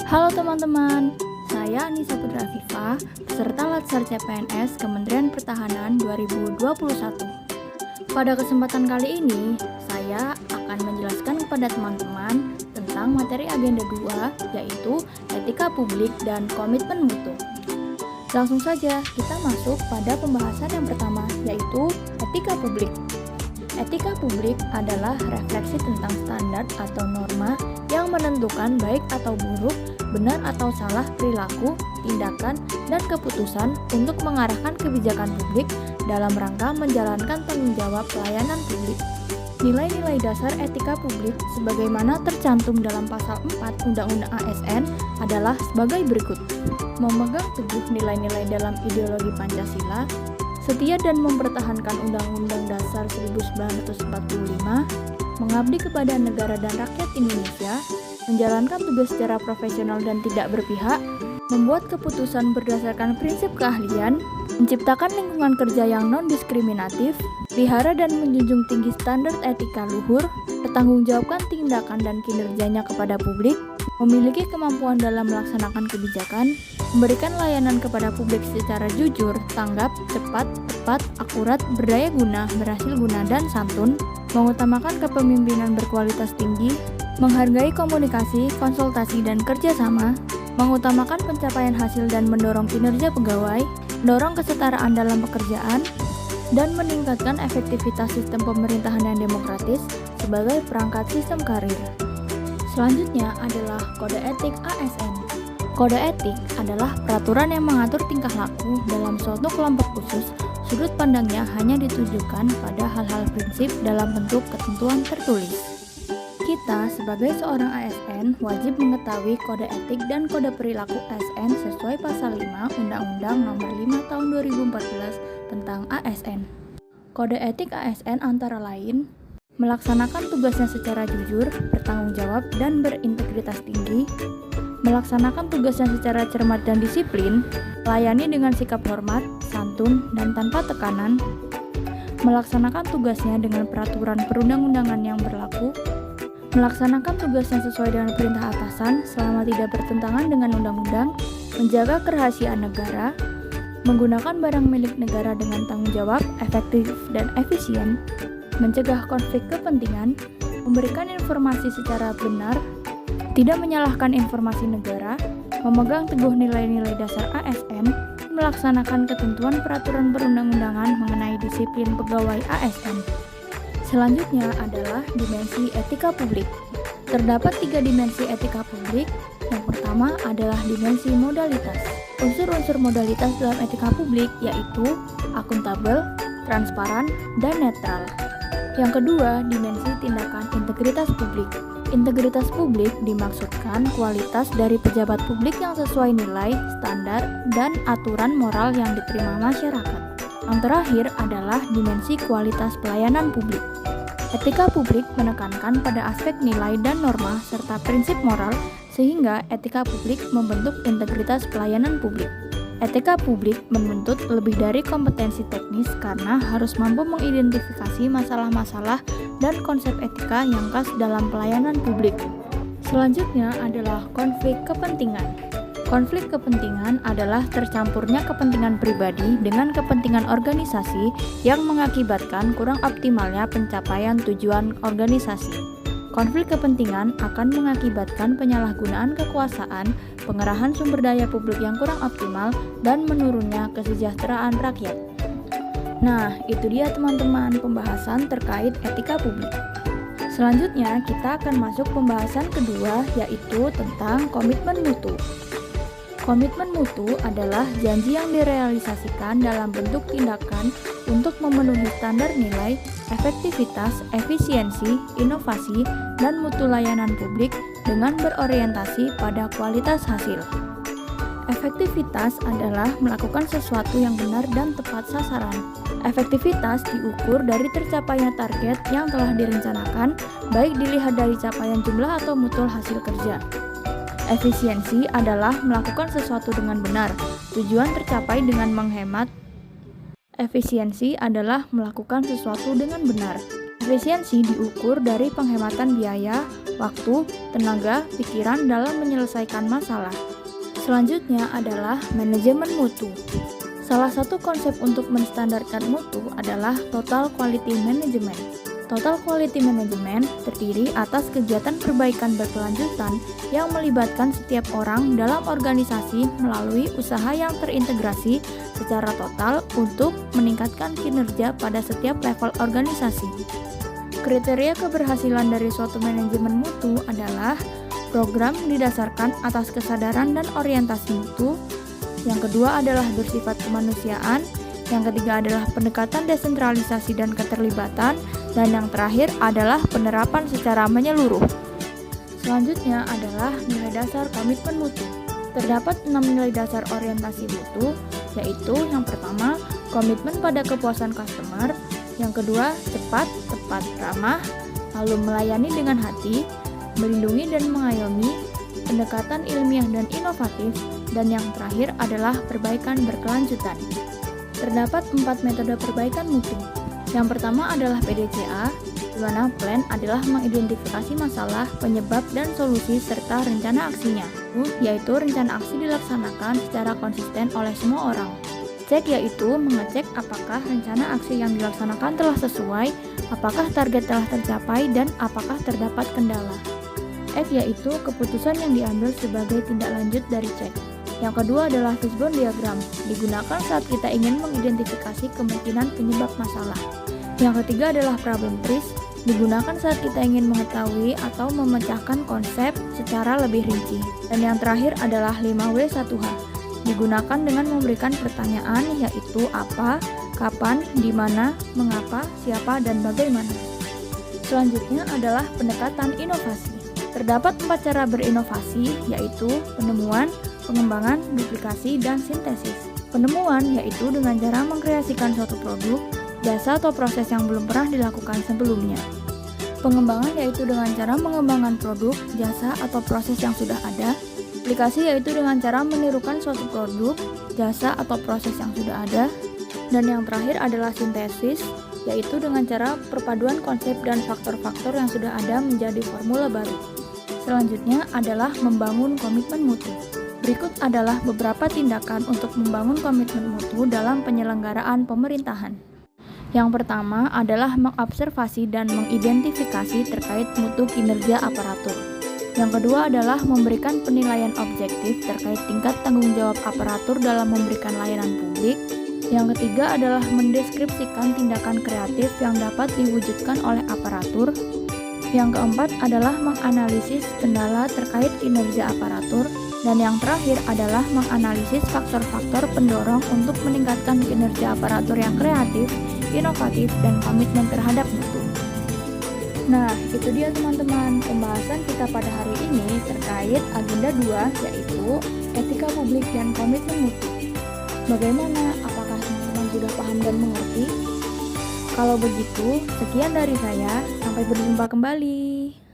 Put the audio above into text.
Halo teman-teman, saya Anissa Putra Afifa, peserta Latsar CPNS Kementerian Pertahanan 2021. Pada kesempatan kali ini, saya akan menjelaskan kepada teman-teman tentang materi agenda 2, yaitu etika publik dan komitmen mutu. Langsung saja kita masuk pada pembahasan yang pertama, yaitu etika publik. Etika publik adalah refleksi tentang standar atau norma yang menentukan baik atau buruk, benar atau salah perilaku, tindakan, dan keputusan untuk mengarahkan kebijakan publik dalam rangka menjalankan tanggung jawab pelayanan publik. Nilai-nilai dasar etika publik sebagaimana tercantum dalam pasal 4 Undang-Undang ASN adalah sebagai berikut. Memegang teguh nilai-nilai dalam ideologi Pancasila, setia dan mempertahankan Undang-Undang Dasar 1945, mengabdi kepada negara dan rakyat Indonesia, menjalankan tugas secara profesional dan tidak berpihak, membuat keputusan berdasarkan prinsip keahlian, menciptakan lingkungan kerja yang non-diskriminatif, pelihara dan menjunjung tinggi standar etika luhur, bertanggungjawabkan tindakan dan kinerjanya kepada publik, memiliki kemampuan dalam melaksanakan kebijakan, memberikan layanan kepada publik secara jujur, tanggap, cepat, tepat, akurat, berdaya guna, berhasil guna, dan santun, mengutamakan kepemimpinan berkualitas tinggi, menghargai komunikasi, konsultasi, dan kerjasama, mengutamakan pencapaian hasil dan mendorong kinerja pegawai, mendorong kesetaraan dalam pekerjaan, dan meningkatkan efektivitas sistem pemerintahan yang demokratis sebagai perangkat sistem karir. Selanjutnya adalah Kode Etik ASN. Kode etik adalah peraturan yang mengatur tingkah laku dalam suatu kelompok khusus. Sudut pandangnya hanya ditujukan pada hal-hal prinsip dalam bentuk ketentuan tertulis. Kita sebagai seorang ASN wajib mengetahui kode etik dan kode perilaku ASN sesuai pasal 5 Undang-Undang Nomor 5 Tahun 2014 tentang ASN. Kode etik ASN antara lain melaksanakan tugasnya secara jujur, bertanggung jawab, dan berintegritas tinggi, melaksanakan tugasnya secara cermat dan disiplin, melayani dengan sikap hormat, santun, dan tanpa tekanan, melaksanakan tugasnya dengan peraturan perundang-undangan yang berlaku, melaksanakan tugasnya sesuai dengan perintah atasan selama tidak bertentangan dengan undang-undang, menjaga kerahasiaan negara, menggunakan barang milik negara dengan tanggung jawab, efektif, dan efisien, mencegah konflik kepentingan, memberikan informasi secara benar, tidak menyalahkan informasi negara, memegang teguh nilai-nilai dasar ASN, melaksanakan ketentuan peraturan perundang-undangan mengenai disiplin pegawai ASN. Selanjutnya adalah dimensi etika publik. Terdapat 3 dimensi etika publik. Yang pertama adalah dimensi modalitas. Unsur-unsur modalitas dalam etika publik yaitu akuntabel, transparan, dan netral. Yang kedua, dimensi tindakan integritas publik. Integritas publik dimaksudkan kualitas dari pejabat publik yang sesuai nilai, standar, dan aturan moral yang diterima masyarakat. Yang terakhir adalah dimensi kualitas pelayanan publik. Etika publik menekankan pada aspek nilai dan norma serta prinsip moral sehingga etika publik membentuk integritas pelayanan publik. Etika publik menuntut lebih dari kompetensi teknis karena harus mampu mengidentifikasi masalah-masalah dan konsep etika yang khas dalam pelayanan publik. Selanjutnya adalah konflik kepentingan. Konflik kepentingan adalah tercampurnya kepentingan pribadi dengan kepentingan organisasi yang mengakibatkan kurang optimalnya pencapaian tujuan organisasi. Konflik kepentingan akan mengakibatkan penyalahgunaan kekuasaan, pengerahan sumber daya publik yang kurang optimal, dan menurunnya kesejahteraan rakyat. Nah, itu dia teman-teman pembahasan terkait etika publik. Selanjutnya, kita akan masuk pembahasan kedua, yaitu tentang komitmen mutu. Komitmen mutu adalah janji yang direalisasikan dalam bentuk tindakan untuk memenuhi standar nilai, efektivitas, efisiensi, inovasi, dan mutu layanan publik dengan berorientasi pada kualitas hasil. Efektivitas adalah melakukan sesuatu yang benar dan tepat sasaran. Efektivitas diukur dari tercapainya target yang telah direncanakan, baik dilihat dari capaian jumlah atau mutu hasil kerja. Efisiensi adalah melakukan sesuatu dengan benar, tujuan tercapai dengan menghemat. Efisiensi adalah melakukan sesuatu dengan benar. Efisiensi diukur dari penghematan biaya, waktu, tenaga, pikiran dalam menyelesaikan masalah. Selanjutnya adalah manajemen mutu. Salah satu konsep untuk menstandarkan mutu adalah Total Quality Management. Total Quality Management terdiri atas kegiatan perbaikan berkelanjutan yang melibatkan setiap orang dalam organisasi melalui usaha yang terintegrasi secara total untuk meningkatkan kinerja pada setiap level organisasi. Kriteria keberhasilan dari suatu manajemen mutu adalah program didasarkan atas kesadaran dan orientasi mutu. Yang kedua adalah bersifat kemanusiaan. Yang ketiga adalah pendekatan desentralisasi dan keterlibatan. Dan yang terakhir adalah penerapan secara menyeluruh. Selanjutnya adalah nilai dasar komitmen mutu. Terdapat 6 nilai dasar orientasi mutu, yaitu yang pertama, komitmen pada kepuasan customer. Yang kedua, cepat, tepat, ramah, lalu melayani dengan hati, melindungi dan mengayomi, pendekatan ilmiah dan inovatif, dan yang terakhir adalah perbaikan berkelanjutan. Terdapat 4 metode perbaikan mutu. Yang pertama adalah PDCA, di mana plan adalah mengidentifikasi masalah, penyebab, dan solusi serta rencana aksinya, yaitu rencana aksi dilaksanakan secara konsisten oleh semua orang. Cek yaitu mengecek apakah rencana aksi yang dilaksanakan telah sesuai, apakah target telah tercapai, dan apakah terdapat kendala. F yaitu keputusan yang diambil sebagai tindak lanjut dari cek. Yang kedua adalah fishbone diagram, digunakan saat kita ingin mengidentifikasi kemungkinan penyebab masalah. Yang ketiga adalah problem trees, digunakan saat kita ingin mengetahui atau memecahkan konsep secara lebih rinci. Dan yang terakhir adalah 5W1H, digunakan dengan memberikan pertanyaan yaitu apa, kapan, di mana, mengapa, siapa, dan bagaimana. Selanjutnya adalah pendekatan inovasi. Terdapat 4 cara berinovasi, yaitu penemuan, pengembangan, duplikasi, dan sintesis. Penemuan yaitu dengan cara mengkreasikan suatu produk, jasa atau proses yang belum pernah dilakukan sebelumnya. Pengembangan yaitu dengan cara mengembangkan produk, jasa, atau proses yang sudah ada. Duplikasi yaitu dengan cara menirukan suatu produk, jasa, atau proses yang sudah ada. Dan yang terakhir adalah sintesis, yaitu dengan cara perpaduan konsep dan faktor-faktor yang sudah ada menjadi formula baru. Selanjutnya adalah membangun komitmen mutu. Berikut adalah beberapa tindakan untuk membangun komitmen mutu dalam penyelenggaraan pemerintahan. Yang pertama adalah mengobservasi dan mengidentifikasi terkait mutu kinerja aparatur. Yang kedua adalah memberikan penilaian objektif terkait tingkat tanggung jawab aparatur dalam memberikan layanan publik. Yang ketiga adalah mendeskripsikan tindakan kreatif yang dapat diwujudkan oleh aparatur. Yang keempat adalah menganalisis kendala terkait kinerja aparatur. Dan yang terakhir adalah menganalisis faktor-faktor pendorong untuk meningkatkan kinerja aparatur yang kreatif, inovatif, dan komitmen terhadap mutu. Nah, itu dia teman-teman pembahasan kita pada hari ini terkait agenda 2, yaitu etika publik dan komitmen mutu. Bagaimana? Apakah teman-teman sudah paham dan mengerti? Kalau begitu, sekian dari saya. Sampai berjumpa kembali.